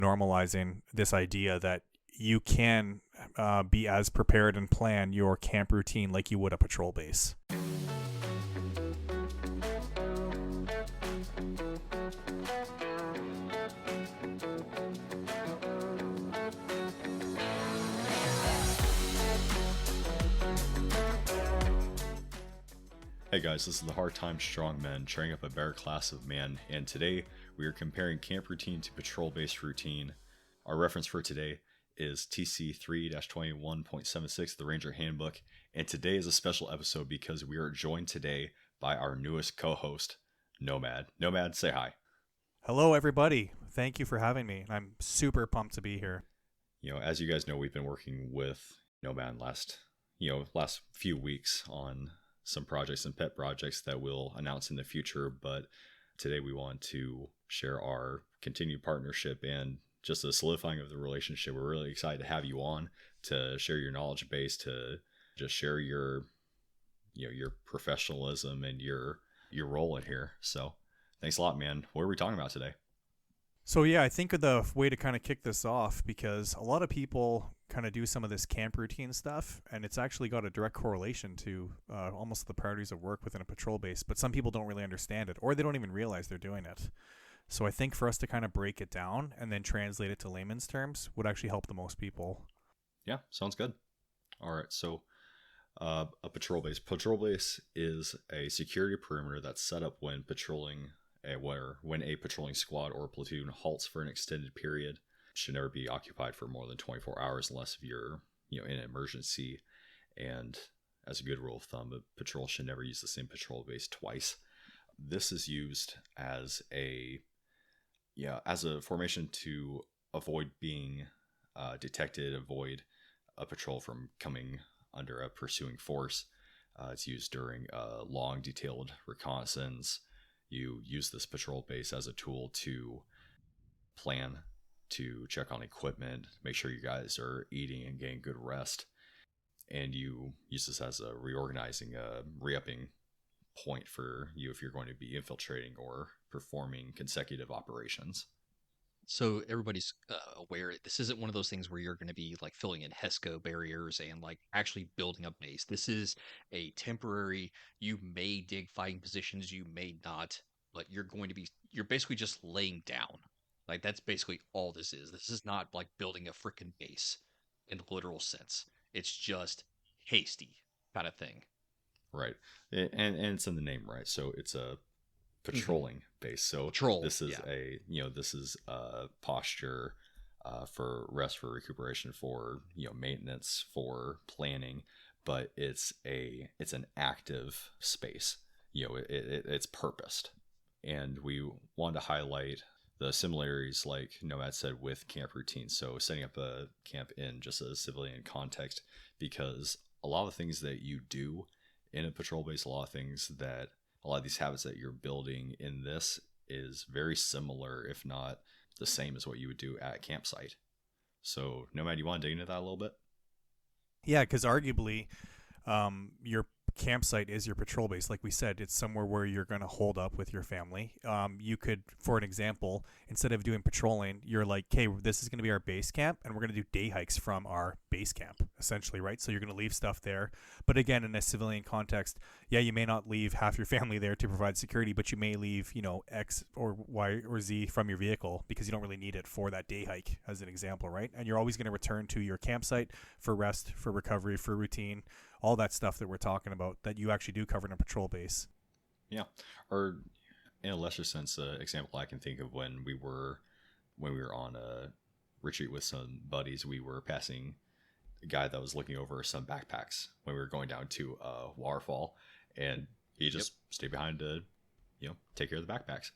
normalizing this idea that you can be as prepared and plan your camp routine like you would a patrol base. Hey guys, this is the Hard Time Strong Men, training up a better class of man, and today we are comparing camp routine to patrol-based routine. Our reference for today is TC 3-21.76, the Ranger Handbook, and today is a special episode because we are joined today by our newest co-host, Nomad. Nomad, say hi. Hello, everybody. Thank you for having me. I'm super pumped to be here. As you guys know, we've been working with Nomad last few weeks on some projects and pet projects that we'll announce in the future, but today we want to share our continued partnership and just a solidifying of the relationship. We're really excited to have you on to share your knowledge base, to just share your professionalism and your role in here. So thanks a lot, man. What are we talking about today? So I think the way to kind of kick this off, because a lot of people kind of do some of this camp routine stuff, and it's actually got a direct correlation to almost the priorities of work within a patrol base, but some people don't really understand it, or they don't even realize they're doing it. So I think for us to kind of break it down and then translate it to layman's terms would actually help the most people. Yeah, sounds good. All right, so a patrol base. Patrol base is a security perimeter that's set up when when a patrolling squad or platoon halts for an extended period. Should never be occupied for more than 24 hours unless you're in an emergency. And as a good rule of thumb, a patrol should never use the same patrol base twice. This is used as a formation to avoid being detected, avoid a patrol from coming under a pursuing force. It's used during a long, detailed reconnaissance. You use this patrol base as a tool to plan, to check on equipment, make sure you guys are eating and getting good rest. And you use this as a reorganizing, re-upping point for you if you're going to be infiltrating or performing consecutive operations. So everybody's aware this isn't one of those things where you're going to be like filling in HESCO barriers and like actually building a base. This is a temporary, you may dig fighting positions, you may not, but you're basically just laying down. Like that's basically all this is. This is not like building a freaking base in the literal sense. It's just hasty kind of thing. Right. And it's in the name, right? So it's a patrolling base. So this is this is a posture for rest, for recuperation, for maintenance, for planning, but it's an active space. It's purposed, and we want to highlight the similarities, like Nomad said, with camp routine. So setting up a camp in just a civilian context, because a lot of things that you do in a patrol base, a lot of these habits that you're building in this is very similar, if not the same as what you would do at a campsite. So, Nomad, you want to dig into that a little bit? Yeah, because arguably your campsite is your patrol base. Like we said, it's somewhere where you're going to hold up with your family. You could, for an example, instead of doing patrolling, you're like, okay, this is going to be our base camp, and we're going to do day hikes from our base camp, essentially, right? So you're going to leave stuff there. But again, in a civilian context, you may not leave half your family there to provide security, but you may leave, X or Y or Z from your vehicle because you don't really need it for that day hike, as an example, right? And you're always going to return to your campsite for rest, for recovery, for routine, all that stuff that we're talking about that you actually do cover in a patrol base. Yeah. Or in a lesser sense, example I can think of when we were on a retreat with some buddies, we were passing a guy that was looking over some backpacks when we were going down to a waterfall, and he just stayed behind to, take care of the backpacks.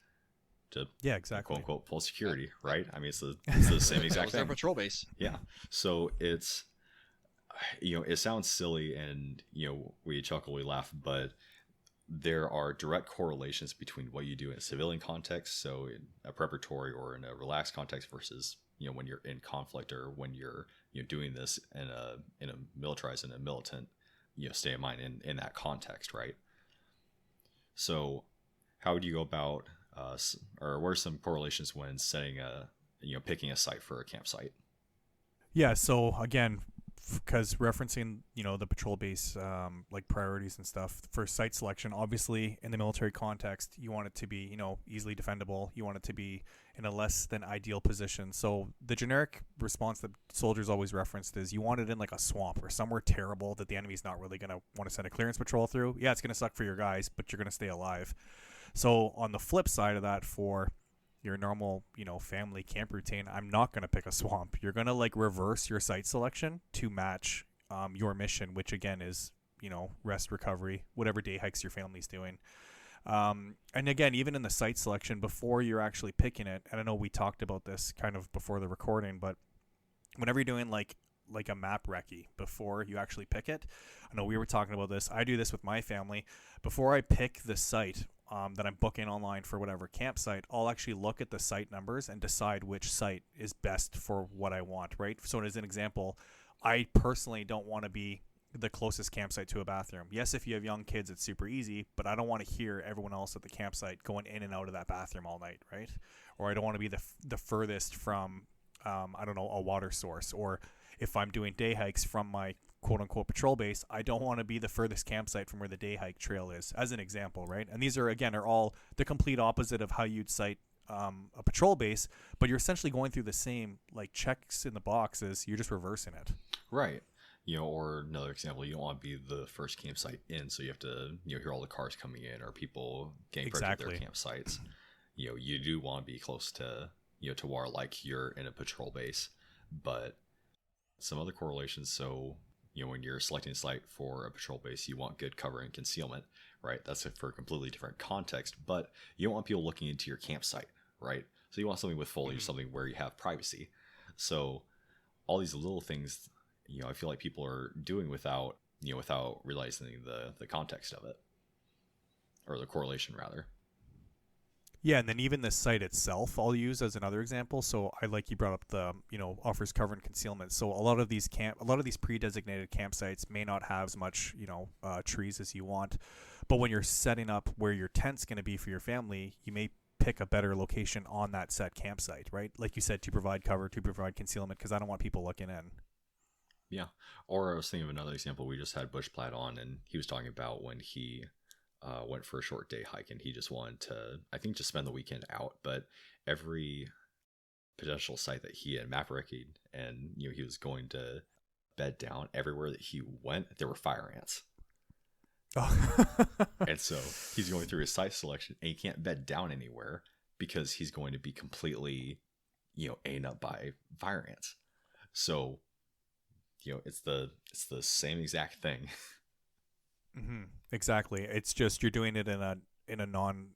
To exactly, quote unquote full security, right? I mean, it's the same exact thing. Our patrol base. Yeah. So it's, it sounds silly, and we chuckle, we laugh, but there are direct correlations between what you do in a civilian context, so in a preparatory or in a relaxed context, versus when you're in conflict, or when you're doing this in a militarized and a militant state of mind in that context, right? So how would you go about or what are some correlations when setting a picking a site for a campsite. Yeah, so again, because referencing the patrol base like priorities and stuff for site selection, obviously in the military context you want it to be easily defendable, you want it to be in a less than ideal position. So the generic response that soldiers always referenced is you want it in like a swamp or somewhere terrible that the enemy's not really going to want to send a clearance patrol through. Yeah, it's going to suck for your guys, but you're going to stay alive. So on the flip side of that, for your normal, family camp routine, I'm not going to pick a swamp. You're going to like reverse your site selection to match your mission, which again is, rest, recovery, whatever day hikes your family's doing. And again, even in the site selection, before you're actually picking it, and I know we talked about this kind of before the recording, but whenever you're doing like a map recce, before you actually pick it, I know we were talking about this. I do this with my family. Before I pick the site that I'm booking online for whatever campsite, I'll actually look at the site numbers and decide which site is best for what I want, right? So as an example, I personally don't want to be the closest campsite to a bathroom. Yes, if you have young kids, it's super easy, but I don't want to hear everyone else at the campsite going in and out of that bathroom all night, right? Or I don't want to be the furthest from, I don't know, a water source. Or if I'm doing day hikes from my quote-unquote patrol base, I don't want to be the furthest campsite from where the day hike trail is, as an example, right? And these are all the complete opposite of how you'd cite a patrol base, but you're essentially going through the same like checks in the boxes. You're just reversing it. Right. Or another example, you don't want to be the first campsite in, so you have to hear all the cars coming in or people getting approached at their campsites. You do want to be close to to where like you're in a patrol base, but some other correlations. So when you're selecting a site for a patrol base, you want good cover and concealment, right? That's for a completely different context, but you don't want people looking into your campsite, right? So you want something with foliage, something where you have privacy. So all these little things, I feel like people are doing without realizing the context of it, or the correlation rather. Yeah, and then even the site itself I'll use as another example. So I like you brought up the, offers cover and concealment. So a lot of these pre-designated campsites may not have as much, trees as you want. But when you're setting up where your tent's going to be for your family, you may pick a better location on that set campsite, right? Like you said, to provide cover, to provide concealment, because I don't want people looking in. Yeah. Or I was thinking of another example. We just had Bush Platt on, and he was talking about when he went for a short day hike, and he just wanted to, I think, just spend the weekend out. But every potential site that he had map recce, and he was going to bed down, everywhere that he went, there were fire ants. Oh. And so he's going through his site selection, and he can't bed down anywhere because he's going to be completely, eaten up by fire ants. So, it's the same exact thing. Mm-hmm. Exactly. It's just you're doing it in a non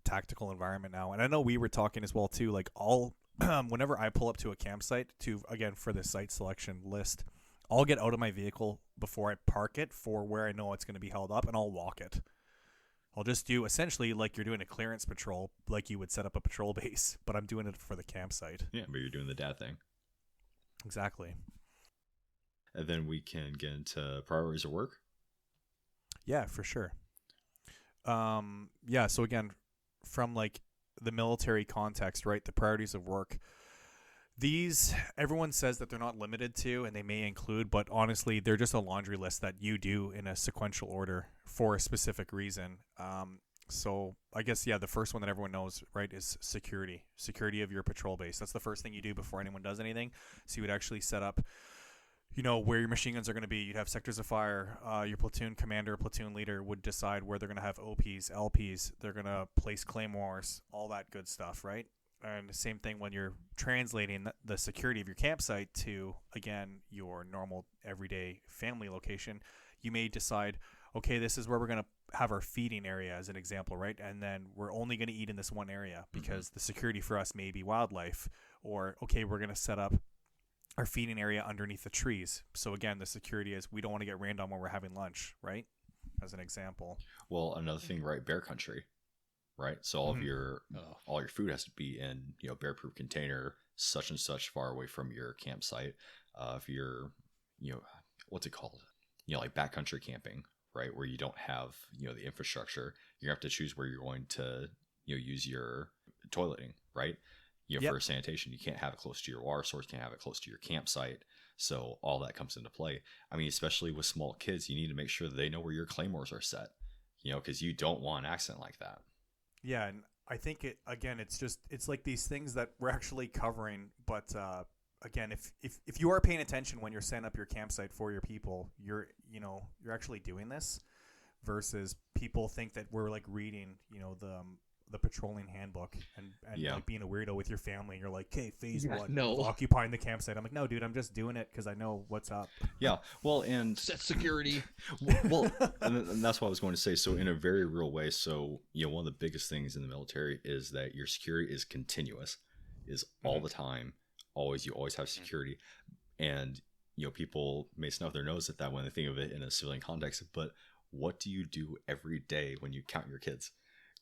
tactical environment now. And I know we were talking as well too. Like whenever I pull up to a campsite for the site selection list, I'll get out of my vehicle before I park it for where I know it's going to be held up, and I'll walk it. I'll just do essentially like you're doing a clearance patrol, like you would set up a patrol base, but I'm doing it for the campsite. Yeah, but you're doing the dad thing. Exactly. And then we can get into priorities of work. Yeah, for sure. Yeah, so again, from like the military context, right, the priorities of work, these, everyone says that they're not limited to, and they may include, but honestly, they're just a laundry list that you do in a sequential order for a specific reason. So I guess, yeah, the first one that everyone knows, right, is security of your patrol base. That's the first thing you do before anyone does anything. So you would actually set up where your machine guns are going to be. You'd have sectors of fire. Your platoon commander, platoon leader would decide where they're going to have OPs, LPs. They're going to place claymores, all that good stuff, right? And the same thing when you're translating the security of your campsite to, again, your normal everyday family location. You may decide, okay, this is where we're going to have our feeding area as an example, right? And then we're only going to eat in this one area because the security for us may be wildlife. Or, okay, we're going to set up our feeding area underneath the trees. So again, the security is we don't want to get rained on when we're having lunch, right? As an example. Well, another thing, right? Bear country, right? So all of your food has to be in bear-proof container, such and such far away from your campsite. If you're what's it called? Like backcountry camping, right? Where you don't have the infrastructure, you have to choose where you're going to use your toileting, right? for sanitation. You can't have it close to your water source, you can't have it close to your campsite. So all that comes into play. I mean, especially with small kids, you need to make sure that they know where your claymores are set, because you don't want an accident like that. Yeah, and I think it's like these things that we're actually covering, but again, if you are paying attention when you're setting up your campsite for your people, you're actually doing this, versus people think that we're like reading, the patrolling handbook and like being a weirdo with your family, and you're like, okay, phase one of occupying the campsite. I'm like, no, dude, I'm just doing it because I know what's up. Yeah, well, and set security. Well, and that's what I was going to say. So in a very real way, so one of the biggest things in the military is that your security is continuous, is all the time, always. You always have security, and people may snuff their nose at that when they think of it in a civilian context. But what do you do every day when you count your kids?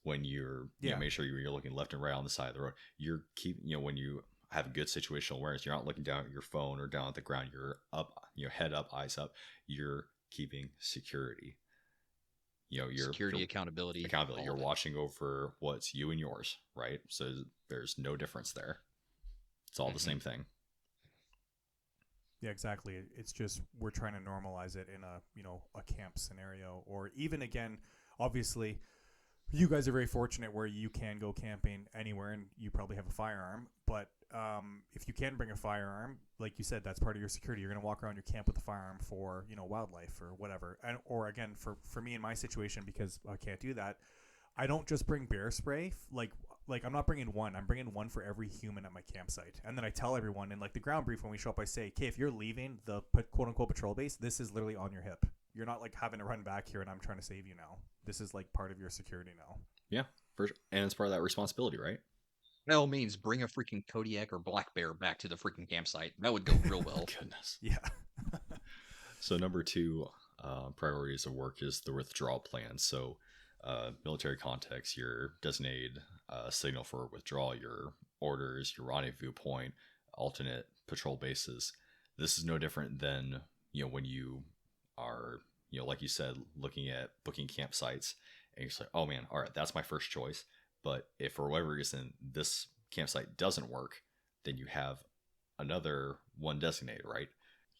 When you're make sure you're looking left and right on the side of the road, you're when you have a good situational awareness, you're not looking down at your phone or down at the ground, you're up, head up, eyes up, you're keeping security, your security, accountability, you're watching over what's you and yours, right? So there's no difference there. It's all the same thing. Yeah, exactly. It's just we're trying to normalize it in a camp scenario, or even, again, obviously you guys are very fortunate where you can go camping anywhere and you probably have a firearm. But if you can bring a firearm, like you said, that's part of your security. You're going to walk around your camp with a firearm for, wildlife or whatever. And, or again, for me in my situation, because I can't do that, I don't just bring bear spray. Like I'm not bringing one. I'm bringing one for every human at my campsite. And then I tell everyone in like the ground brief when we show up, I say, okay, if you're leaving the quote unquote patrol base, this is literally on your hip. You're not like having to run back here and I'm trying to save you now. This is like part of your security now. Yeah, for sure. And it's part of that responsibility, right? By all means, bring a freaking Kodiak or black bear back to the freaking campsite. That would go real well. Goodness. Yeah. So number 2 priorities of work is the withdrawal plan. So military context, your designated signal for withdrawal, your orders, your rendezvous point, alternate patrol bases. This is no different than when you are like you said, looking at booking campsites, and you're like, oh man, all right, that's my first choice. But if for whatever reason this campsite doesn't work, then you have another one designated, right?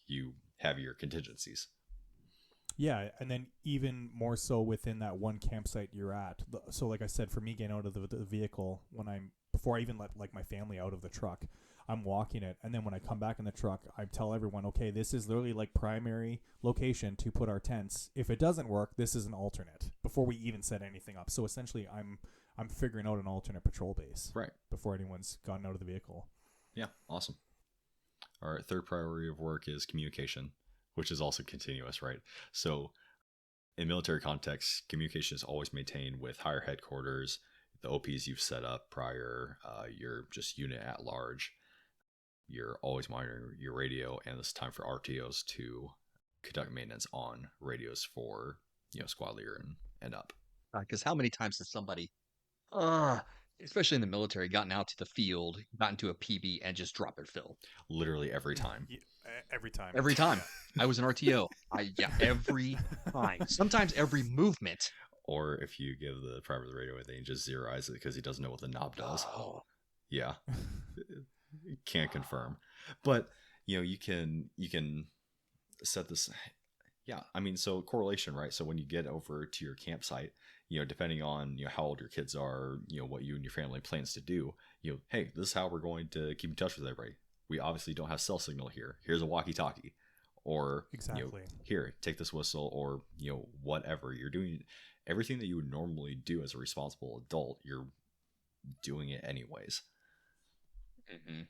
You have your contingencies. Yeah, and then even more so within that one campsite you're at. So like I said, for me getting out of the vehicle, before I even let like my family out of the truck, I'm walking it, and then when I come back in the truck, I tell everyone, okay, this is literally like primary location to put our tents. If it doesn't work, this is an alternate before we even set anything up. So essentially I'm figuring out an alternate patrol base right before anyone's gotten out of the vehicle. Yeah, awesome. All right, third priority of work is communication, which is also continuous, right? So in military context, communication is always maintained with higher headquarters, the OPs you've set up prior, your just unit at large. You're always monitoring your radio, and it's time for RTOs to conduct maintenance on radios for squad leader and up. Because how many times has somebody, especially in the military, gotten out to the field, gotten to a PB, and just dropped their fill? Literally every time. Yeah, every time. Every time. I was an RTO. Every time. Sometimes every movement. Or if you give the private the radio, they just zeroize it because he doesn't know what the knob does. Oh. Yeah. Can't confirm. But you can set this. Yeah, I mean, so correlation, right? So when you get over to your campsite, depending on how old your kids are, what you and your family plans to do, hey, this is how we're going to keep in touch with everybody. We obviously don't have cell signal here. Here's a walkie-talkie, or exactly here, take this whistle, or whatever you're doing. Everything that you would normally do as a responsible adult, you're doing it anyways. Mm-hmm.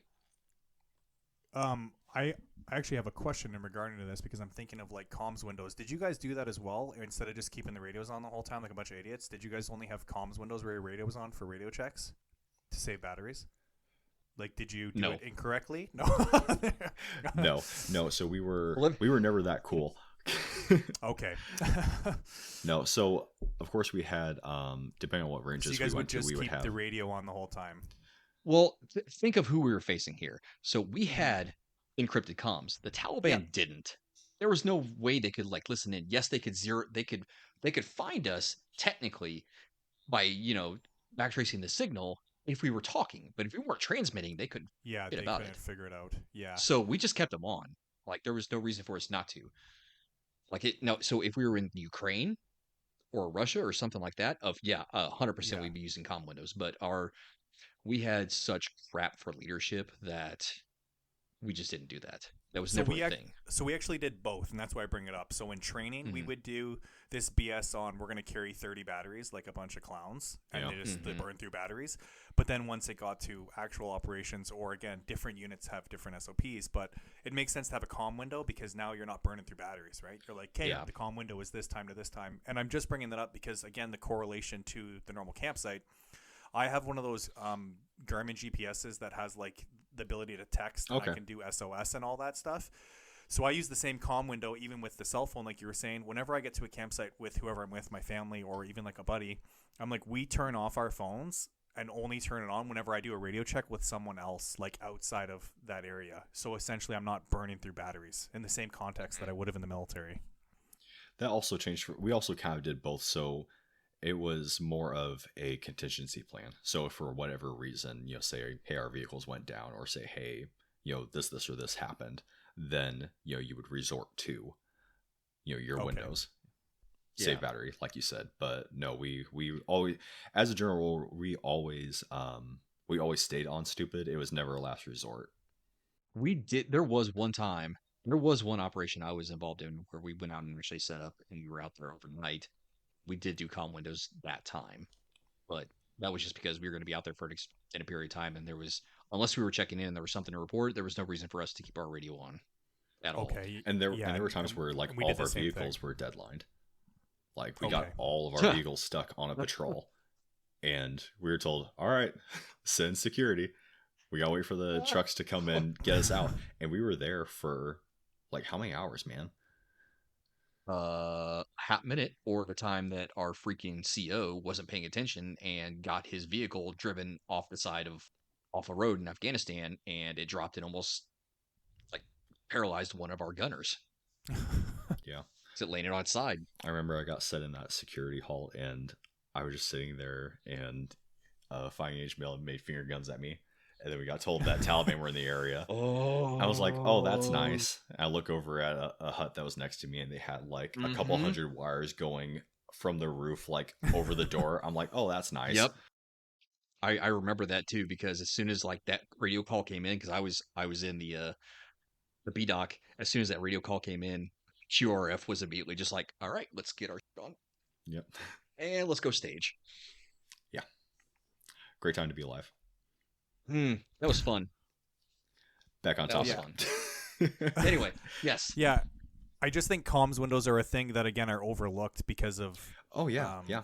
I actually have a question in regarding to this, because I'm thinking of like comms windows. Did you guys do that as well? Instead of just keeping the radios on the whole time like a bunch of idiots, did you guys only have comms windows where your radio was on for radio checks to save batteries? Like, did you do it incorrectly? No. No. So we were never that cool. Okay. No. So of course we had, depending on what ranges we went to, we would have the radio on the whole time. Well, think of who we were facing here. So we had encrypted comms. The Taliban didn't. There was no way they could like listen in. Yes, they could they could find us technically by backtracing the signal, if we were talking, but if we weren't transmitting, they couldn't Yeah, get they about couldn't it. figure it out. Yeah. So we just kept them on. Like there was no reason for us not to. Like it no. So if we were in Ukraine or Russia or something like that, 100% Yeah. we'd be using comm windows. But we had such crap for leadership that we just didn't do that. That was So never we a thing. so we actually did both, and that's why I bring it up. So in training, we Mhm. would do this BS on we're going to carry 30 batteries like a bunch of clowns, and Yeah. they burn through batteries. But then once it got to actual operations, or again, different units have different SOPs, but it makes sense to have a comm window because now you're not burning through batteries, right? You're like, okay, Yeah. the comm window is this time to this time, and I'm just bringing that up because again, the correlation to the normal campsite. I have one of those Garmin GPSs that has like the ability to text, and Okay. I can do SOS and all that stuff. So I use the same comm window even with the cell phone, like you were saying. Whenever I get to a campsite with whoever I'm with, my family or even like a buddy, I'm like, we turn off our phones and only turn it on whenever I do a radio check with someone else, like outside of that area. So essentially, I'm not burning through batteries in the same context that I would have in the military. That also changed. We also kind of did both. So it was more of a contingency plan. So if for whatever reason, say, hey, our vehicles went down, or say, hey, this, or this happened, then, you would resort to, your Okay. windows, Yeah. save battery, like you said. But no, we always, as a general rule, we always stayed on stupid. It was never a last resort. We did. There was one time. There was one operation I was involved in where we went out and actually set up, and we were out there overnight. We did do comm windows that time, but that was just because we were going to be out there for an extended period of time, and there was, unless we were checking in and there was something to report, there was no reason for us to keep our radio on at all. Okay. And there Yeah, were times where like and we all did of the our same vehicles thing. were deadlined. Like we Okay. got all of our vehicles stuck on a patrol, and we were told, "All right, send security. We gotta wait for the trucks to come and get us out." And we were there for like how many hours, man? Half minute, or the time that our freaking CO wasn't paying attention and got his vehicle driven off the side of off a road in Afghanistan, and it dropped and almost like paralyzed one of our gunners. Yeah, Because it landed on its side. I remember I got set in that security halt, and I was just sitting there, and fighting age male made finger guns at me, and then we got told that Taliban were in the area. Oh, I was like, "Oh, that's nice." And I look over at a hut that was next to me, and they had like a couple hundred wires going from the roof, like over the door. I'm like, "Oh, that's nice." Yep. I remember that too, because as soon as like that radio call came in, because I was in the B doc, as soon as that radio call came in, QRF was immediately just like, all right, let's get our shit on Yep. and let's go stage. Yeah. Great time to be alive. That was fun. Back on That was topic. fun. Anyway, yes. Yeah, I just think comms windows are a thing that again are overlooked because of. Oh yeah, yeah.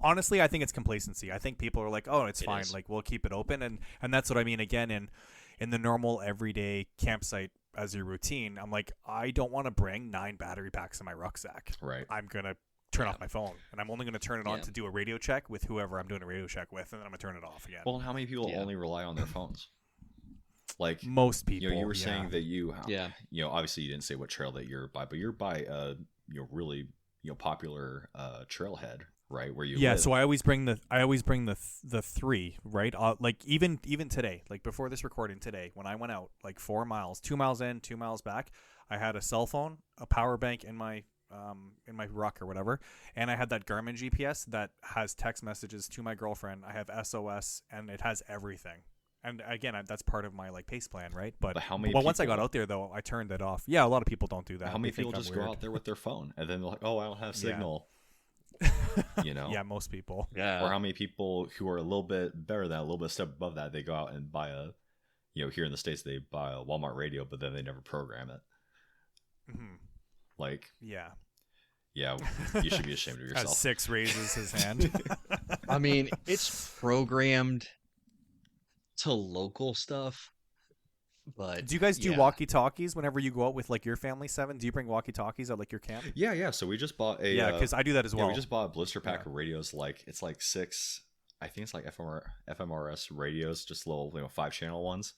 Honestly, I think it's complacency. I think people are like, "Oh, it's fine. is. Like we'll keep it open," and that's what I mean. Again, in the normal everyday campsite as your routine, I'm like, I don't want to bring 9 battery packs in my rucksack. Right. I'm gonna turn off my phone, and I'm only gonna turn it on Yeah. to do a radio check with whoever I'm doing a radio check with, and then I'm gonna turn it off again. Well, how many people only rely on their phones? Like Most people. you were saying that Yeah. obviously you didn't say what trail that you're by, but you're by really popular trailhead, right? Where you live. So I always bring the 3, right? Like even today, like before this recording today, when I went out like 4 miles, 2 miles in, 2 miles back, I had a cell phone, a power bank in my ruck or whatever, and I had that Garmin GPS that has text messages to my girlfriend. I have SOS, and it has everything. And again, that's part of my like pace plan, right? But how many? Once I got out there, though, I turned it off. Yeah, a lot of people don't do that. How many They think people I'm just weird. go out there with their phone and then they're like, "Oh, I don't have signal." Yeah, most people. Yeah. Or how many people who are a little bit better than that, a little bit step above that, they go out and buy a, here in the States they buy a Walmart radio, but then they never program it. Mm-hmm. Like, yeah, you should be ashamed of yourself. As 6 raises his hand. I mean, it's programmed to local stuff, but Do you guys do walkie-talkies whenever you go out with like your family, Seven? Do you bring walkie-talkies at like your camp? Yeah. So we just bought a because I do that as well. we just bought a blister pack of radios. Like it's like 6, I think it's like FMRS radios, just little 5-channel ones,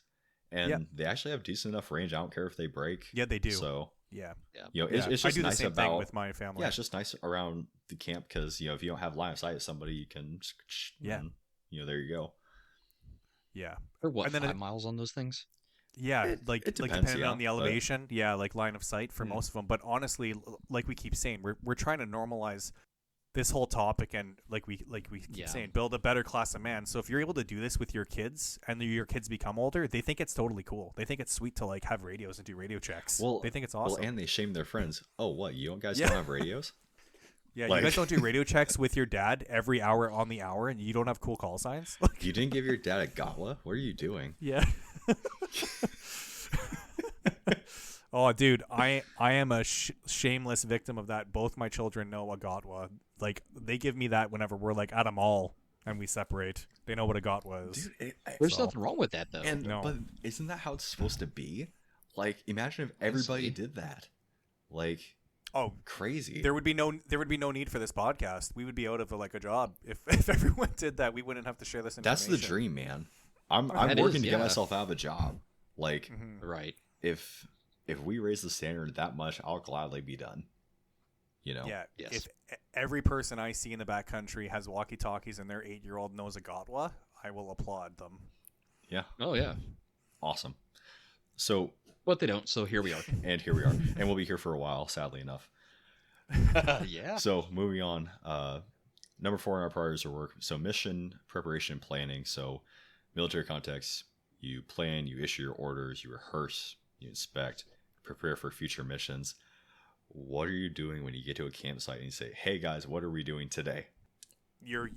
and they actually have decent enough range. I don't care if they break. Yeah, they do. So yeah, it's just I do nice the same about thing with my family. Yeah, it's just nice around the camp because if you don't have line of sight of somebody, you can and, there you go. Yeah. Or what, And then 5 miles on those things? yeah, It like depends, depending yeah, on the but elevation, yeah, like line of sight for Hmm. most of them. But honestly, like we keep saying, we're trying to normalize this whole topic, and like we keep Yeah. saying, build a better class of man. So if you're able to do this with your kids, and your kids become older, they think it's totally cool. They think it's sweet to like have radios and do radio checks. well, They think it's awesome. and they shame their friends. Oh, what? You guys Yeah. don't have radios? Yeah, you Like, guys don't do radio checks with your dad every hour on the hour, and you don't have cool call signs. you didn't give your dad a Gatwa? What are you doing? Yeah. Oh, dude, I am a shameless victim of that. Both my children know a Gatwa. Like they give me that whenever we're like at a mall and we separate. They know what a Gatwa is. Dude, There's So- nothing wrong with that, though. and No. but isn't that how it's supposed to be? Like, imagine if everybody Honestly. did that. Like, Oh, crazy. there would be no need for this podcast. We would be out of like a job if everyone did that. We wouldn't have to share this information. That's the dream, man. I'm That working is, to get yeah. myself out of a job. Like, Mhm. Right. if we raise the standard that much, I'll gladly be done. You know? Yeah. Yes. If every person I see in the backcountry has walkie-talkies and their 8-year-old knows a Gatwa, I will applaud them. Yeah. Oh, yeah. Awesome. So, But they don't, so here we are. and here we are. And we'll be here for a while, sadly enough. Yeah. So, moving on. Number 4 in our priorities are work. So, mission, preparation, planning. So, military context, you plan, you issue your orders, you rehearse, you inspect, prepare for future missions. What are you doing when you get to a campsite and you say, hey guys, what are we doing today? You're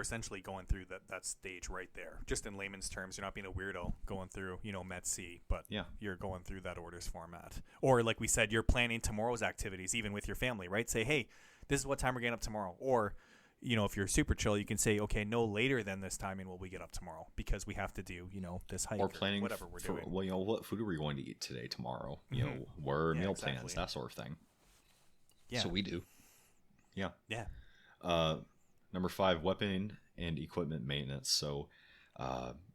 essentially going through that stage right there. Just in layman's terms, you're not being a weirdo going through, Met C, but Yeah. you're going through that orders format. Or like we said, you're planning tomorrow's activities, even with your family, right? Say, hey, this is what time we're getting up tomorrow. Or, if you're super chill, you can say, okay, no later than this time and will we get up tomorrow because we have to do, this hike Or planning whatever we're for, doing. well, what food are we going to eat today, tomorrow? Mhm. Where are Yeah, meal exactly. plans, that sort of thing. Yeah. So we do. Yeah. Yeah. Number 5, weapon and equipment maintenance. So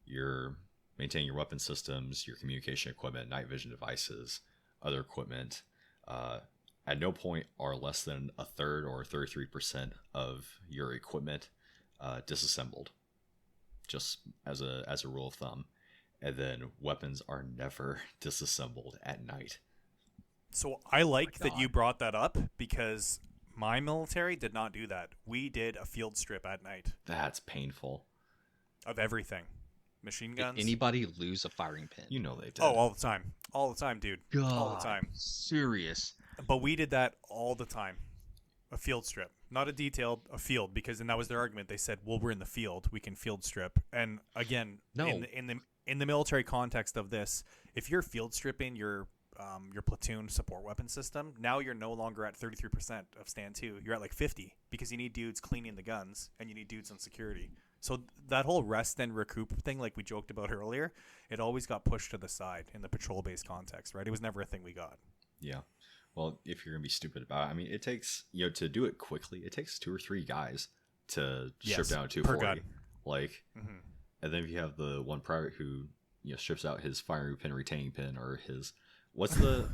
you're maintaining your weapon systems, your communication equipment, night vision devices, other equipment. At no point are less than a third or 33% of your equipment disassembled, just as a rule of thumb. And then weapons are never disassembled at night. So I like that God. you brought that up because my military did not do that. We did a field strip at night That's painful. of everything. Machine Did guns. anybody lose a firing pin? You know they did. Oh, all the time. All the time, dude. All the time. Serious. But we did that all the time. A field strip. Not a detailed, a field, because then that was their argument. They said, well, we're in the field. We can field strip. And again, No. in the military context of this, if you're field stripping your platoon support weapon system, now you're no longer at 33% of stand 2. You're at like 50 because you need dudes cleaning the guns and you need dudes on security. So that whole rest and recoup thing, like we joked about earlier, it always got pushed to the side in the patrol-based context, right? It was never a thing we got. Yeah. Well, if you're gonna be stupid about it, I mean, it takes to do it quickly. It takes 2 or 3 guys to strip Yes, down a per 240. gun. Like, Mm-hmm. and then if you have the one private who strips out his firing pin, retaining pin, or his what's the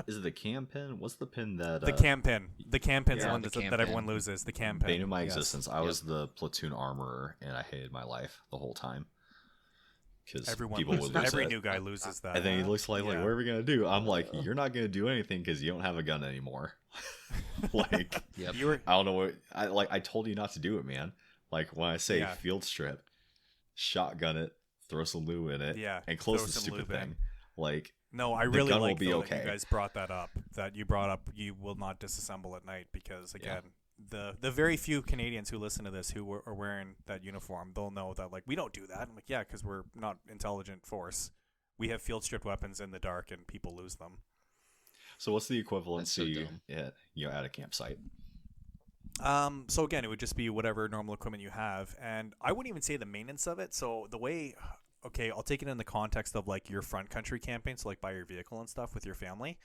is it the cam pin? What's the pin that The cam pin. The cam pin's Yeah, the one the that cam everyone pin. loses. The cam pin. bane of my Yes. existence. I was the platoon armorer, and I hated my life the whole time because Everyone people loses. would lose Every it. new guy loses that. And then he looks like, Yeah. what are we gonna do? I'm like, you're not gonna do anything because you don't have a gun anymore. Like, Yep. You were I don't know what I told you not to do it, man. Like when I say Yeah. field strip, shotgun it, throw some lube in it, Yeah, and close throw the some stupid lube in. thing. Like, No, I The really gun will like be though, that okay. you guys brought that up. That you brought up, you will not disassemble at night because again, the very few Canadians who listen to this who are wearing that uniform, they'll know that like we don't do that. I'm like, yeah, because we're not intelligent force. We have field stripped weapons in the dark and people lose them. so what's the That's so equivalency dumb. at a campsite? So again, it would just be whatever normal equipment you have, and I wouldn't even say the maintenance of it. So the way, okay, I'll take it in the context of like your front country camping, so like by your vehicle and stuff with your family.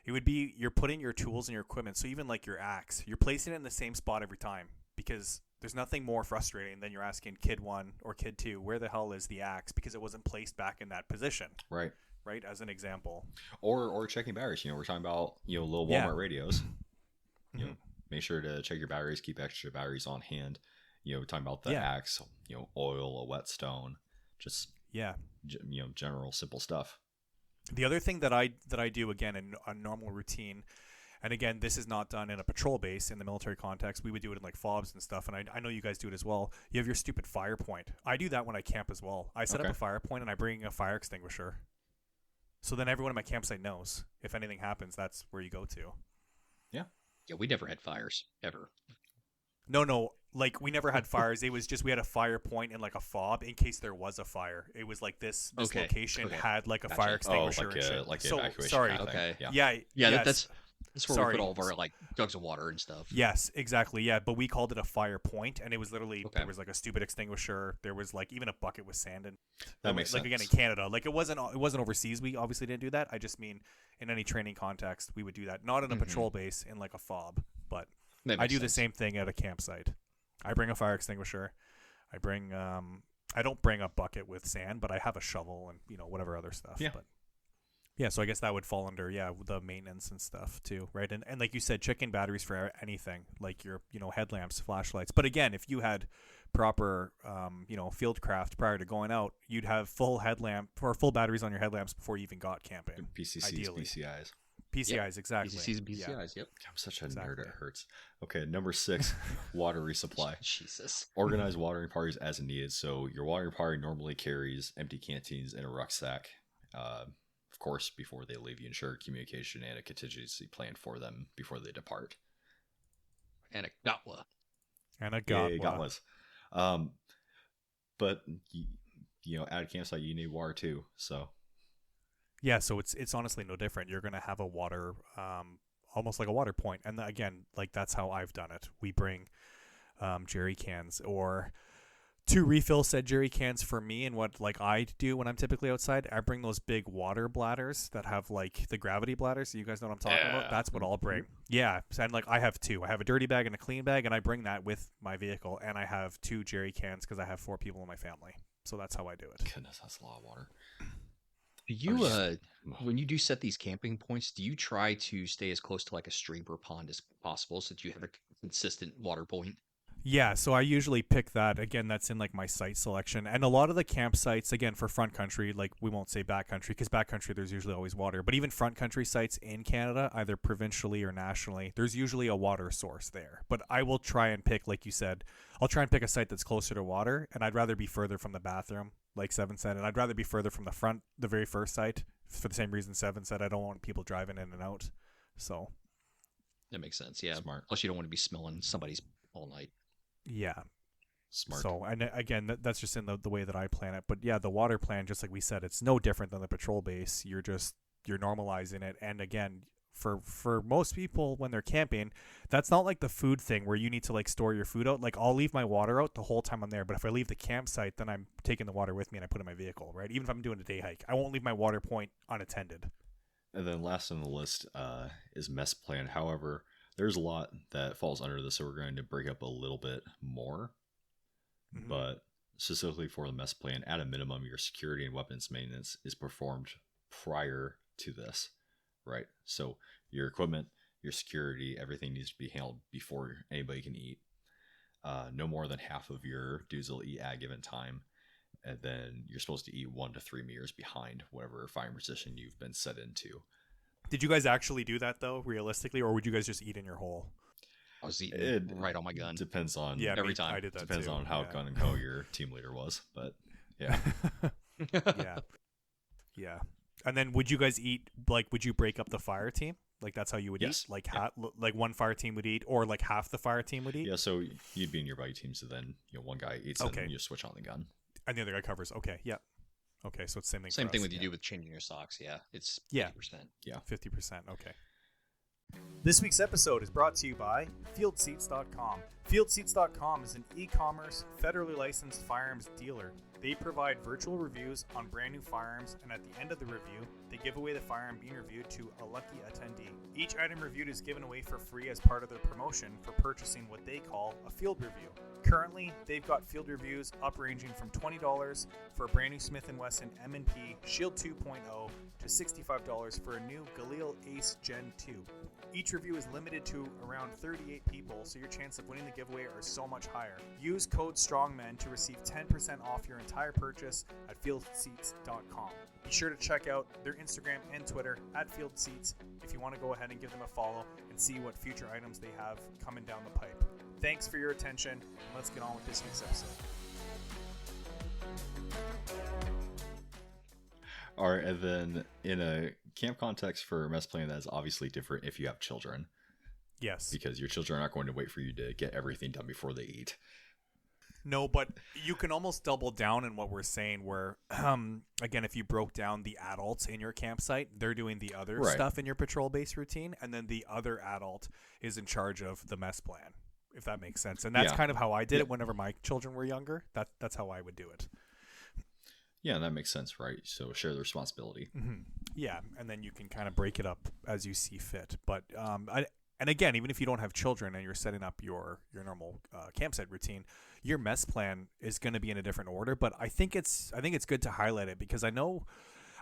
It would be you're putting your tools and your equipment. So even like your axe, you're placing it in the same spot every time because there's nothing more frustrating than you're asking kid 1 or kid 2, where the hell is the axe? Because it wasn't placed back in that position, Right. right? As an example. Or checking batteries. We're talking about little Walmart Yeah. radios. You know, Mhm. make sure to check your batteries. Keep extra batteries on hand. We're talking about the Yeah. axe. Oil, a whetstone, Just Yeah. General simple stuff. The other thing that I do, again, in a normal routine, and again, this is not done in a patrol base in the military context. We would do it in like fobs and stuff, and I know you guys do it as well. You have your stupid fire point. I do that when I camp as well. I set up a fire point and I bring a fire extinguisher. So then everyone at my campsite knows if anything happens, that's where you go to. Yeah, we never had fires ever. No, like we never had fires. It was just we had a fire point in like a fob in case there was a fire. It was like this location had like a fire extinguisher. Like so, evacuation. Sorry. Okay. Yeah. That's where we put all of our like jugs of water and stuff. Yes, exactly. Yeah, but we called it a fire point, and it was literally there was like a stupid extinguisher. There was like even a bucket with sand in. That makes sense. Like again in Canada, like it wasn't overseas. We obviously didn't do that. I just mean in any training context, we would do that. Not in a patrol base in like a fob, but I do the same thing at a campsite. I bring a fire extinguisher. I bring I don't bring a bucket with sand, but I have a shovel and whatever other stuff. Yeah. But yeah, so I guess that would fall under the maintenance and stuff too, right? And like you said, check in batteries for anything like your headlamps, flashlights. But again, if you had proper field craft prior to going out, you'd have full headlamp or full batteries on your headlamps before you even got camping. PCCs, ideally. PCIs. Yep. Exactly. PCCs and PCIs. Yep. I'm such a nerd. It hurts. Okay, number 6, water resupply. Jesus. Organize watering parties as needed. So your watering party normally carries empty canteens in a rucksack. Of course, before they leave, you ensure communication and a contingency plan for them before they depart. And a gatwa. Yeah, gatwas. But at a campsite, you need water too. So. Yeah, so it's honestly no different. You're gonna have a water, almost like a water point, and again, like that's how I've done it. We bring jerry cans or 2 refill said jerry cans for me, and what like I do when I'm typically outside, I bring those big water bladders that have like the gravity bladders. So you guys know what I'm talking about? That's what I'll bring. Yeah, and like I have 2. I have a dirty bag and a clean bag, and I bring that with my vehicle, and I have 2 jerry cans because I have 4 people in my family. So that's how I do it. Goodness, that's a lot of water. Do you when you do set these camping points, do you try to stay as close to like a stream or pond as possible so that you have a consistent water point? Yeah, so I usually pick that. Again, that's in like my site selection. And a lot of the campsites, again, for front country, like we won't say backcountry because backcountry there's usually always water. But even front country sites in Canada, either provincially or nationally, there's usually a water source there. But I will try and pick, like you said, I'll try and pick a site that's closer to water, and I'd rather be further from the bathroom, like Seven said, and I'd rather be further from the very first site for the same reason Seven said. I don't want people driving in and out. So that makes sense. Yeah, smart. Plus, you don't want to be smelling somebody's all night. Yeah. Smart. So, and again, that's just in the way that I plan it. But yeah, the water plan, just like we said, it's no different than the patrol base. You're normalizing it. And again, for most people when they're camping, that's not like the food thing where you need to like store your food out. Like I'll leave my water out the whole time I'm there. But if I leave the campsite, then I'm taking the water with me and I put it in my vehicle, right? Even if I'm doing a day hike, I won't leave my water point unattended. And then last on the list is mess plan. However, there's a lot that falls under this, so we're going to break up a little bit more. Mm-hmm. But specifically for the mess plan, at a minimum, your security and weapons maintenance is performed prior to this, right? So your equipment, your security, everything needs to be handled before anybody can eat. No more than half of your dudes will eat at a given time. And then you're supposed to eat 1 to 3 meters behind whatever firing position you've been set into. Did you guys actually do that though, realistically, or would you guys just eat in your hole? I was eating right on my gun. Depends on every time. I did that depends too. on how gun and ho your team leader was, but yeah. Yeah. And then would you guys eat would you break up the fire team? Like that's how you would eat? Like like one fire team would eat, or like half the fire team would eat? Yeah, so you'd be in your buddy team, so then one guy eats and then you switch on the gun. And the other guy covers. Okay, yeah. Okay, so it's the same thing. Same thing with you do with changing your socks. Yeah, it's 50%. Yeah, 50%. Okay. This week's episode is brought to you by FieldSeats.com. FieldSeats.com is an e-commerce, federally licensed firearms dealer. They provide virtual reviews on brand new firearms, and at the end of the review, they give away the firearm being reviewed to a lucky attendee. Each item reviewed is given away for free as part of their promotion for purchasing what they call a field review. Currently, they've got field reviews up ranging from $20 for a brand new Smith & Wesson M&P Shield 2.0 to $65 for a new Galil Ace Gen 2. Each review is limited to around 38 people, so your chance of winning the giveaway are so much higher. Use code STRONGMEN to receive 10% off your entire purchase at fieldseats.com. Be sure to check out their Instagram and Twitter at FieldSeats if you want to go ahead and give them a follow and see what future items they have coming down the pipe. Thanks for your attention, and let's get on with this week's episode. All right, and then in a camp context for mess planning, that is obviously different if you have children. Yes. Because your children aren't going to wait for you to get everything done before they eat. No, but you can almost double down in what we're saying where, again, if you broke down the adults in your campsite, they're doing the other stuff in your patrol-based routine, and then the other adult is in charge of the mess plan, if that makes sense. And that's kind of how I did it whenever my children were younger. That's how I would do it. Yeah, that makes sense, right? So share the responsibility. Mm-hmm. Yeah, and then you can kind of break it up as you see fit. But and again, even if you don't have children and you're setting up your normal campsite routine, your mess plan is going to be in a different order. But I think it's good to highlight it because I know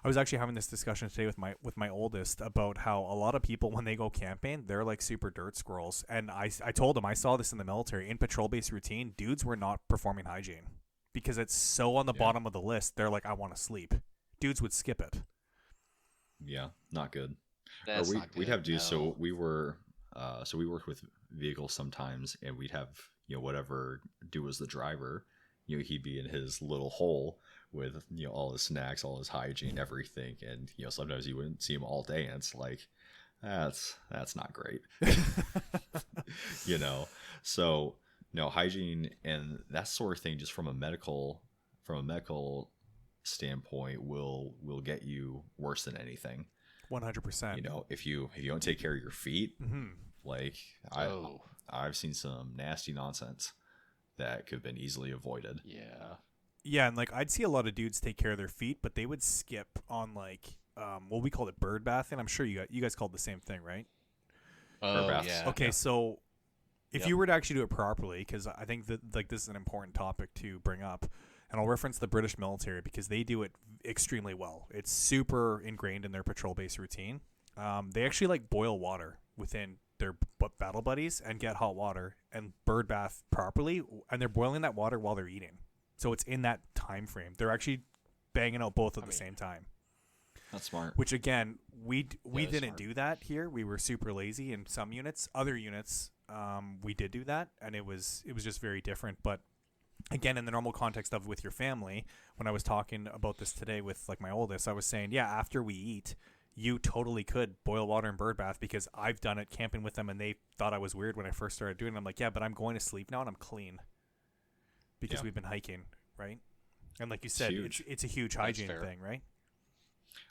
I was actually having this discussion today with my oldest about how a lot of people when they go camping, they're like super dirt squirrels. And I told him I saw this in the military in patrol-based routine. Dudes were not performing hygiene. Because it's so on the bottom of the list, they're like, I want to sleep. Dudes would skip it. Yeah, not good. That's not good. We'd have dudes. No. So we worked with vehicles sometimes, and we'd have whatever dude was the driver. He'd be in his little hole with all his snacks, all his hygiene, everything, and sometimes you wouldn't see him all day, and it's like that's not great. So. No, hygiene and that sort of thing, just from a medical standpoint, will get you worse than anything. 100%. If you don't take care of your feet, like I've seen some nasty nonsense that could have been easily avoided. Yeah, and like I'd see a lot of dudes take care of their feet, but they would skip on like what we called it bird bathing. I'm sure you guys called the same thing, right? Bird baths. Yeah. Okay, so. If you were to actually do it properly, because I think that like this is an important topic to bring up, and I'll reference the British military because they do it extremely well. It's super ingrained in their patrol-based routine. They actually like boil water within their battle buddies and get hot water and bird bath properly, and they're boiling that water while they're eating. So it's in that time frame. They're actually banging out both at the same time. That's smart. Which again, we didn't smart. do that here. We were super lazy in some units. Other units, we did do that, and it was just very different. But again, in the normal context of with your family, when I was talking about this today with like my oldest, I was saying, yeah, after we eat, you totally could boil water and bird bath because I've done it camping with them, and they thought I was weird when I first started doing it. I'm like, yeah, but I'm going to sleep now and I'm clean because we've been hiking, right? And like you said, it's a huge hygiene thing, right?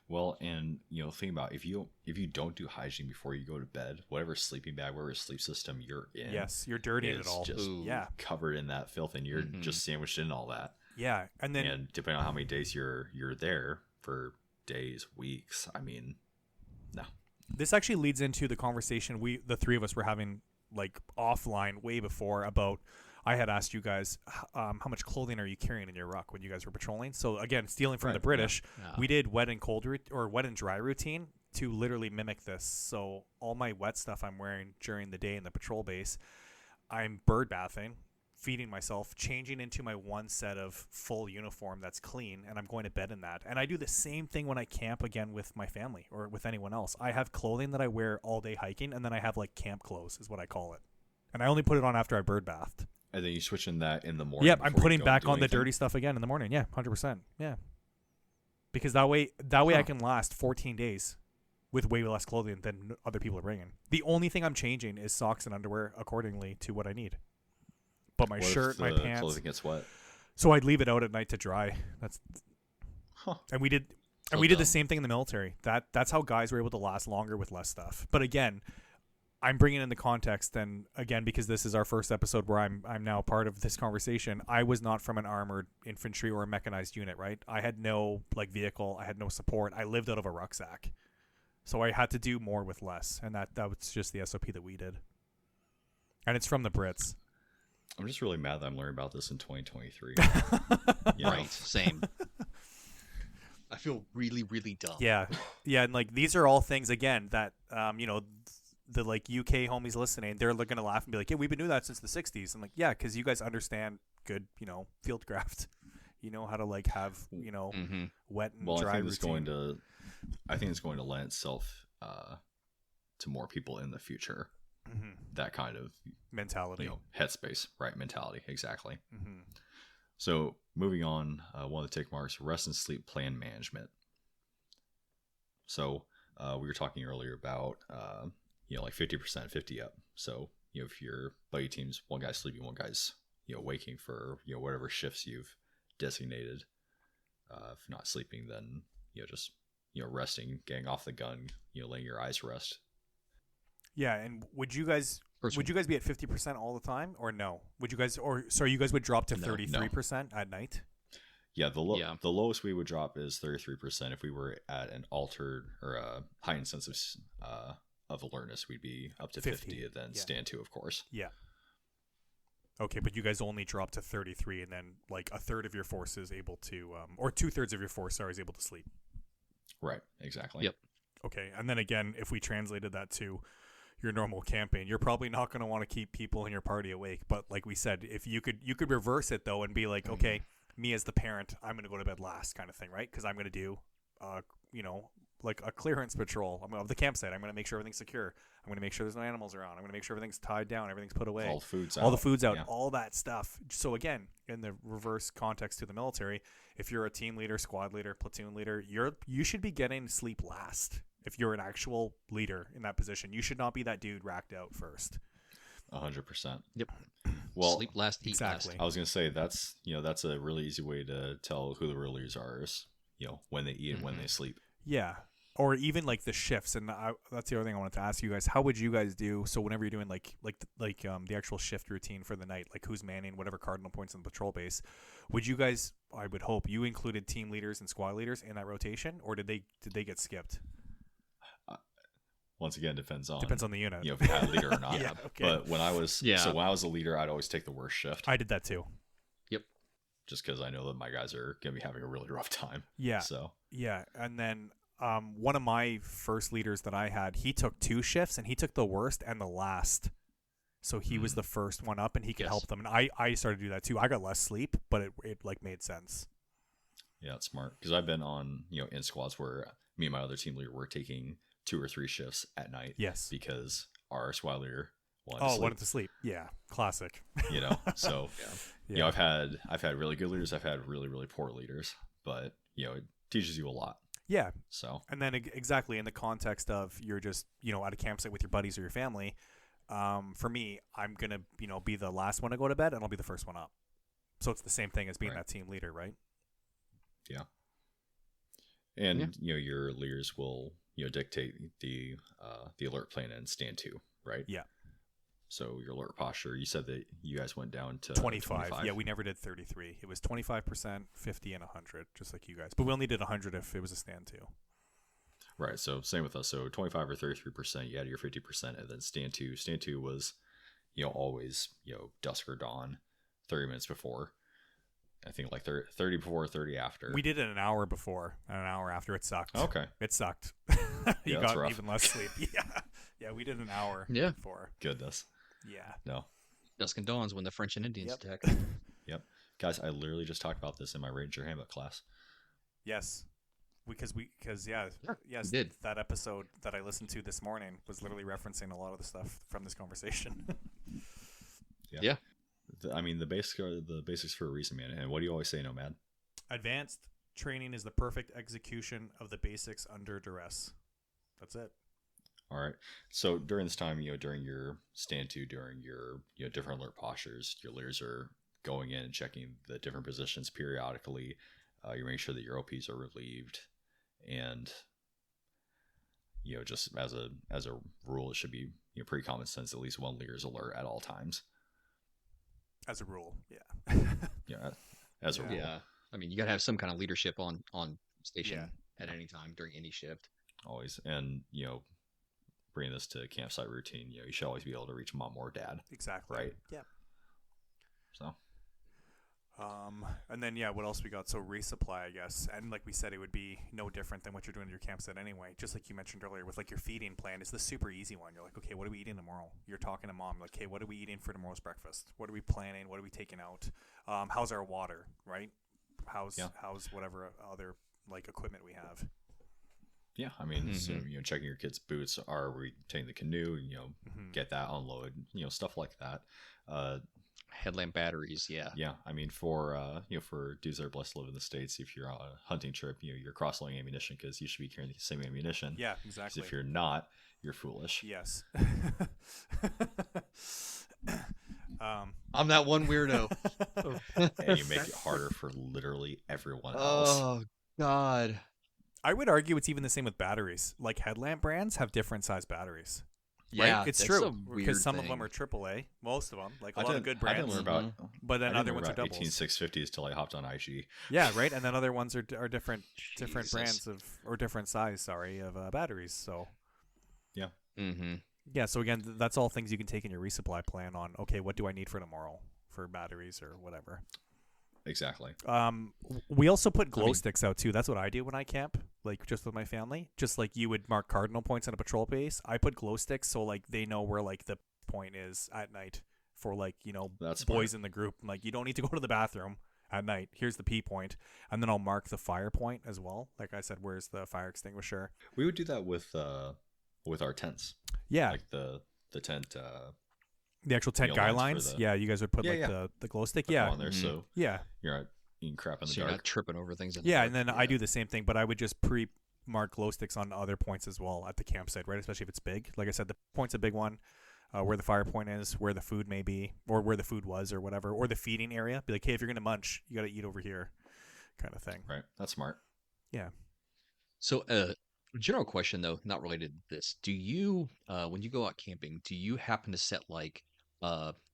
Well, and think about if you don't do hygiene before you go to bed, whatever sleeping bag, whatever sleep system you're in, yes, you're dirty in it all. Just covered in that filth, and you're just sandwiched in all that. Yeah, and depending on how many days you're there for days, weeks. I mean, no. This actually leads into the conversation the three of us were having like offline way before about. I had asked you guys how much clothing are you carrying in your ruck when you guys were patrolling. So again, stealing from the British, we did wet and dry routine to literally mimic this. So all my wet stuff I'm wearing during the day in the patrol base, I'm bird bathing, feeding myself, changing into my one set of full uniform that's clean, and I'm going to bed in that. And I do the same thing when I camp again with my family or with anyone else. I have clothing that I wear all day hiking, and then I have like camp clothes is what I call it. And I only put it on after I bird bathed. And then you switch in that in the morning. Yep, I'm putting back on the dirty stuff again in the morning. Yeah, 100%. Yeah. Because that way I can last 14 days with way less clothing than other people are bringing. The only thing I'm changing is socks and underwear accordingly to what I need. But my shirt, my pants. Clothing gets wet. So I'd leave it out at night to dry. And we did the same thing in the military. That's how guys were able to last longer with less stuff. But again, I'm bringing in the context, and again, because this is our first episode where I'm now part of this conversation, I was not from an armored infantry or a mechanized unit, right? I had no vehicle, I had no support. I lived out of a rucksack. So I had to do more with less, and that was just the SOP that we did. And it's from the Brits. I'm just really mad that I'm learning about this in 2023. Right, same. I feel really, really dumb. Yeah, yeah, and like these are all things again that the like UK homies listening, they're gonna laugh and be like, "Yeah, we've been doing that since the '60s." I'm like, "Yeah, because you guys understand good, fieldcraft. You know how to like have Mm-hmm. wet and Well, dry I think it's routine." going to lend itself to more people in the future. Mm-hmm. That kind of Mentality. Headspace, right? Mentality, exactly. Mm-hmm. So moving on, one of the tick marks: rest and sleep plan management. So we were talking earlier about like 50%, 50 up. So if your buddy teams, one guy's sleeping, one guy's waking for whatever shifts you've designated. If not sleeping, then just resting, getting off the gun, letting your eyes rest. Yeah, and would you guys be at 50% all the time, or no? Would you guys, you guys would drop to 33% at night? Yeah, the lowest we would drop is 33%. If we were at an altered or a heightened sense of alertness, we'd be up to 50 and then stand to, of course. Yeah. Okay, but you guys only drop to 33, and then like a third of your force is able to, or 2/3 of your force, is able to sleep. Right, exactly. Yep. Okay, and then again, if we translated that to your normal campaign, you're probably not going to want to keep people in your party awake. But like we said, if you could reverse it though and be like, okay, me as the parent, I'm going to go to bed last, kind of thing, right? Because I'm going to do, like a clearance patrol of the campsite. I'm going to make sure everything's secure. I'm going to make sure there's no animals around. I'm going to make sure everything's tied down, everything's put away. All the food's out, yeah. all that stuff. So again, in the reverse context to the military, if you're a team leader, squad leader, platoon leader, you should be getting sleep last. If you're an actual leader in that position, you should not be that dude racked out first. 100%. Yep. Well, sleep last, eat exactly. last. I was going to say that's a really easy way to tell who the real leaders are is when they eat and when they sleep. Yeah. Or even like the shifts, and that's the other thing I wanted to ask you guys. How would you guys do? So whenever you're doing like the actual shift routine for the night, like who's manning whatever cardinal points on the patrol base, would you guys? I would hope you included team leaders and squad leaders in that rotation, or did they get skipped? Once again, depends on the unit. If you had a leader or not. Yeah, okay. But when I was a leader, I'd always take the worst shift. I did that too. Yep. Just because I know that my guys are gonna be having a really rough time. Yeah. So yeah, and then one of my first leaders that I had, he took 2 shifts and he took the worst and the last. So he was the first one up and he could help them. And I started to do that too. I got less sleep, but it like made sense. Yeah, it's smart. Because I've been on, in squads where me and my other team leader were taking 2 or 3 shifts at night. Yes. Because our squad leader wanted to sleep. Yeah. Classic. So I've had really good leaders, I've had really, really poor leaders, but it teaches you a lot. Yeah. So, and then exactly in the context of you're just, at a campsite with your buddies or your family, for me, I'm going to, be the last one to go to bed and I'll be the first one up. So it's the same thing as being that team leader, right? Yeah. And, your leaders will, dictate the alert plan and stand to, right? Yeah. So your alert posture, you said that you guys went down to 25. Yeah, we never did 33. It was 25%, 50, and 100, just like you guys. But we only did 100 if it was a stand to. Right. So same with us. So 25 or 33%, you had your 50%, and then stand to. Stand to was, always, dusk or dawn, 30 minutes before. I think like 30 before, 30 after. We did it an hour before and an hour after. It sucked. Okay. It sucked. You got even less sleep. Yeah. Yeah, we did an hour before. Goodness. Yeah. No. Dusk and dawn's when the French and Indians attack. Yep. Guys, I literally just talked about this in my Ranger Handbook class. Yes. Because yes, did. That episode that I listened to this morning was literally referencing a lot of the stuff from this conversation. Yeah. The basics for a reason, man. And what do you always say, Nomad? Advanced training is the perfect execution of the basics under duress. That's it. All right. So during this time, during your stand to, during your different alert postures, your leaders are going in and checking the different positions periodically. You're making sure that your OPs are relieved, and just as a rule, it should be pretty common sense. At least one leader is alert at all times. As a rule, yeah. Yeah, as a rule. Yeah. I mean, you got to have some kind of leadership on station at any time during any shift. Always, and bringing this to campsite routine, you should always be able to reach mom or dad. Exactly. Right. Yeah. So. And then what else we got? So resupply, I guess, and like we said, it would be no different than what you're doing at your campsite anyway. Just like you mentioned earlier, with like your feeding plan, is the super easy one. You're like, okay, what are we eating tomorrow? You're talking to mom, like, hey, what are we eating for tomorrow's breakfast? What are we planning? What are we taking out? How's our water? Right? How's whatever other like equipment we have? Yeah, I mean, so checking your kids' boots. Are we taking the canoe? Get that unload. Stuff like that. Headlamp batteries, yeah. Yeah, I mean, for for dudes that are blessed to live in the States, if you're on a hunting trip, you're cross-loading ammunition because you should be carrying the same ammunition. Yeah, exactly. If you're not, you're foolish. Yes. I'm that one weirdo. And you make it harder for literally everyone else. Oh, God. I would argue it's even the same with batteries. Like headlamp brands have different size batteries. Yeah, right? It's true because some of them are AAA. Most of them, like a lot of good brands. I didn't learn about, but then other ones are doubles. 18650s till I hopped on IG. Yeah, right. And then other ones are different brands of or different size. Sorry, of batteries. So yeah. Yeah. So again, that's all things you can take in your resupply plan on. Okay, what do I need for tomorrow for batteries or whatever? Exactly. We also put glow sticks out too. That's what I do when I camp, like just with my family. Just like you would mark cardinal points on a patrol base, I put glow sticks so like they know where like the point is at night for like that's boys in the group. Like you don't need to go to the bathroom at night. Here's the P point, and then I'll mark the fire point as well. Like I said, where's the fire extinguisher? We would do that with our tents. Yeah, like the tent. The actual tent guidelines. Yeah, you guys would put the glow stick. Put on there, so yeah, you're not eating crap in the dark. You're not tripping over things. And then I do the same thing, but I would just pre-mark glow sticks on other points as well at the campsite, right? Especially if it's big. Like I said, the point's a big one. Where the fire point is, where the food may be, or where the food was, or whatever, or the feeding area. Be like, hey, if you're gonna munch, you got to eat over here, kind of thing. Right. That's smart. Yeah. So, general question though, not related to this. Do you, when you go out camping, do you happen to set like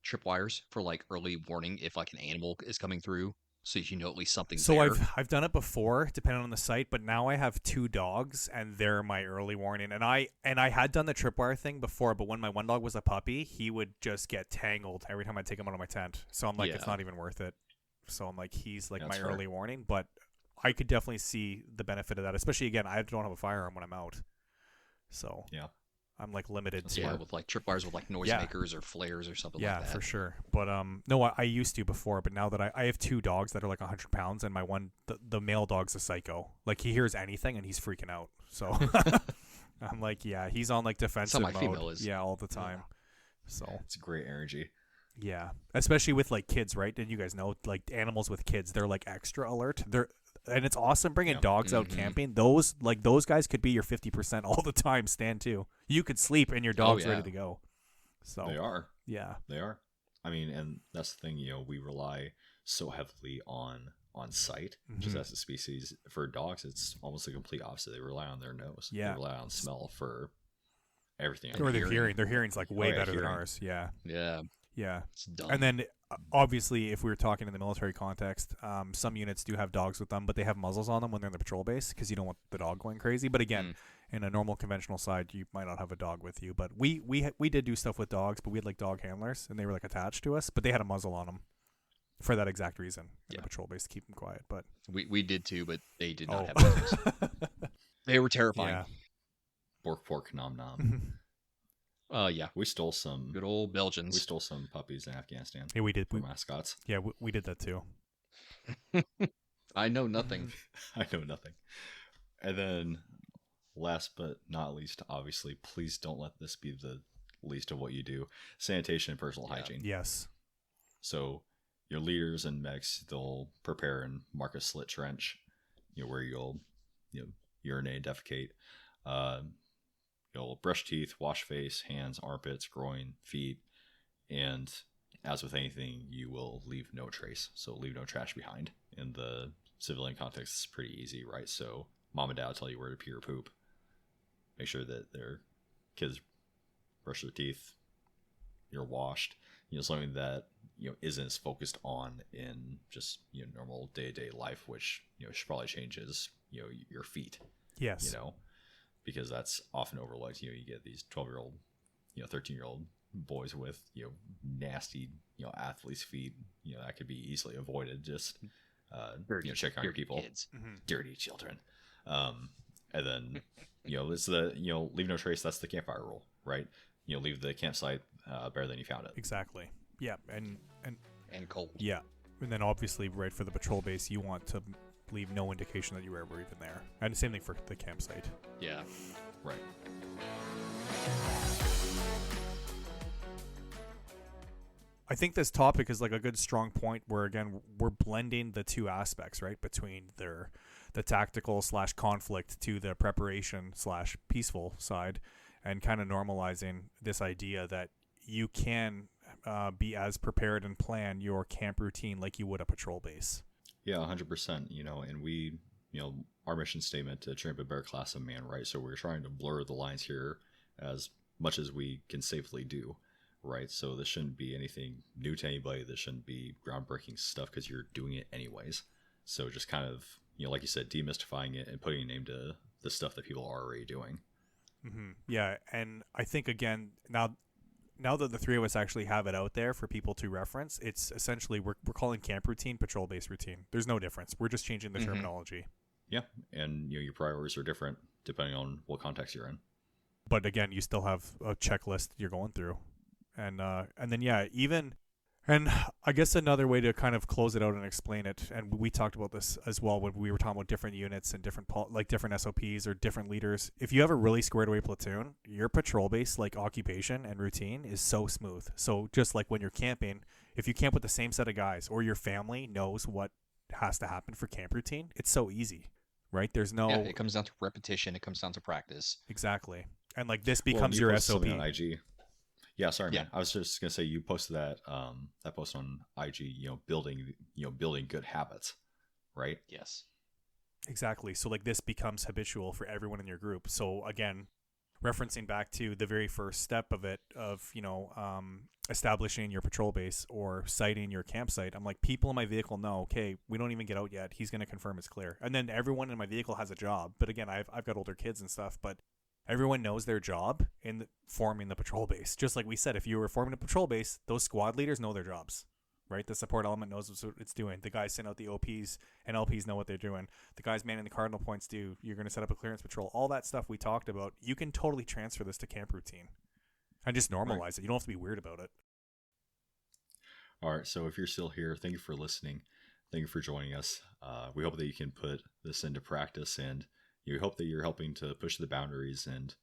tripwires for like early warning if like an animal is coming through, so you know at least something's there? So I've done it before, depending on the site, but now I have 2 dogs, and they're my early warning. And I had done the tripwire thing before, but when my one dog was a puppy, he would just get tangled every time I take him out of my tent. So I'm like, it's not even worth it. So I'm like, he's like my early warning, but I could definitely see the benefit of that, especially again, I don't have a firearm when I'm out, so yeah. I'm like limited. With like tripwires with like noisemakers or flares or something like that. Yeah, for sure. But no, I used to before, but now that I have 2 dogs that are like 100 pounds, and my one, the male dog's a psycho. Like he hears anything and he's freaking out. So I'm like, yeah, he's on like defensive mode. That's how my female is. Yeah, all the time. So it's a great energy. Yeah, especially with like kids, right? And you guys know, like animals with kids, they're like extra alert. And it's awesome bringing dogs out camping. Those guys could be your 50% all the time stand too. You could sleep and your dog's ready to go. So they are. Yeah. They are. I mean, and that's the thing, we rely so heavily on sight, just as a species. For dogs, it's almost the complete opposite. They rely on their nose. Yeah. They rely on smell for everything. Or their hearing. Their hearing's like way better than ours. Yeah. Yeah. Yeah. It's dumb. And then obviously, if we were talking in the military context, some units do have dogs with them, but they have muzzles on them when they're in the patrol base because you don't want the dog going crazy. But again, in a normal conventional side, you might not have a dog with you. But we did do stuff with dogs, but we had like dog handlers, and they were like attached to us, but they had a muzzle on them for that exact reason in the patrol base to keep them quiet. But we did too, but they did not have muzzles. They were terrifying. Yeah. Pork, nom nom. Yeah. We stole some good old Belgians. We stole some puppies in Afghanistan. Yeah, we did. For mascots. Yeah, we did that too. I know nothing. I know nothing. And then, last but not least, obviously, please don't let this be the least of what you do. Sanitation and personal hygiene. Yes. So, your leaders and mechs, they'll prepare and mark a slit trench, where you'll, urinate, defecate. You'll brush teeth, wash face, hands, armpits, groin, feet, and as with anything, you will leave no trace. So leave no trash behind. In the civilian context, it's pretty easy, right? So mom and dad will tell you where to pee or poop. Make sure that their kids brush their teeth, you're washed. Something that isn't as focused on in just normal day-to-day life, which should probably change is your feet. Yes. Because that's often overlooked. You get these 12-year-old, 13-year-old boys with, nasty, athlete's feet, that could be easily avoided. Just, check on your people, kids. Dirty children. And then, it's the, leave no trace. That's the campfire rule, right? Leave the campsite better than you found it. Exactly. Yeah. And cold. Yeah. And then obviously, right, for the patrol base, you want to leave no indication that you were ever even there. And the same thing for the campsite. Yeah. Right. I think this topic is like a good strong point where, again, we're blending the two aspects, right, between the tactical / conflict to the preparation / peaceful side, and kind of normalizing this idea that you can be as prepared and plan your camp routine like you would a patrol base. Yeah, 100%. And we, our mission statement to train a better class of man, right? So we're trying to blur the lines here as much as we can safely do, right? So this shouldn't be anything new to anybody. This shouldn't be groundbreaking stuff because you're doing it anyways. So just kind of, like you said, demystifying it and putting a name to the stuff that people are already doing. Mm-hmm. Yeah, and I think, again, now that the three of us actually have it out there for people to reference, it's essentially we're calling camp routine patrol base routine. There's no difference. We're just changing the terminology. Yeah, and your priorities are different depending on what context you're in. But again, you still have a checklist you're going through, and then even. And I guess another way to kind of close it out and explain it, and we talked about this as well when we were talking about different units and different SOPs or different leaders. If you have a really squared away platoon, your patrol base occupation and routine is so smooth. So just like when you're camping, if you camp with the same set of guys or your family knows what has to happen for camp routine, it's so easy, right? There's no. Yeah, it comes down to repetition. It comes down to practice. Exactly, and this becomes your SOP. On IG. Yeah, sorry, man. I was just gonna say you posted that post on IG. Building good habits, right? Yes. Exactly. So this becomes habitual for everyone in your group. So again, referencing back to the very first step of it, of establishing your patrol base or siting your campsite. I'm like, people in my vehicle know. Okay, we don't even get out yet. He's gonna confirm it's clear, and then everyone in my vehicle has a job. But again, I've got older kids and stuff, but. Everyone knows their job in forming the patrol base. Just like we said, if you were forming a patrol base, those squad leaders know their jobs, right? The support element knows what it's doing. The guys send out the OPs and LPs know what they're doing. The guys manning the cardinal points do. You're going to set up a clearance patrol. All that stuff we talked about, you can totally transfer this to camp routine and just normalize it. You don't have to be weird about it. All right. So if you're still here, thank you for listening. Thank you for joining us. We hope that you can put this into practice, and we hope that you're helping to push the boundaries and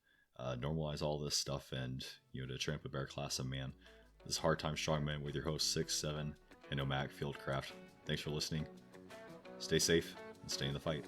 normalize all this stuff and, to train up a better class of man. This is Hard Time Strongman with your host 6-7 and Nomad Fieldcraft. Thanks for listening. Stay safe and stay in the fight.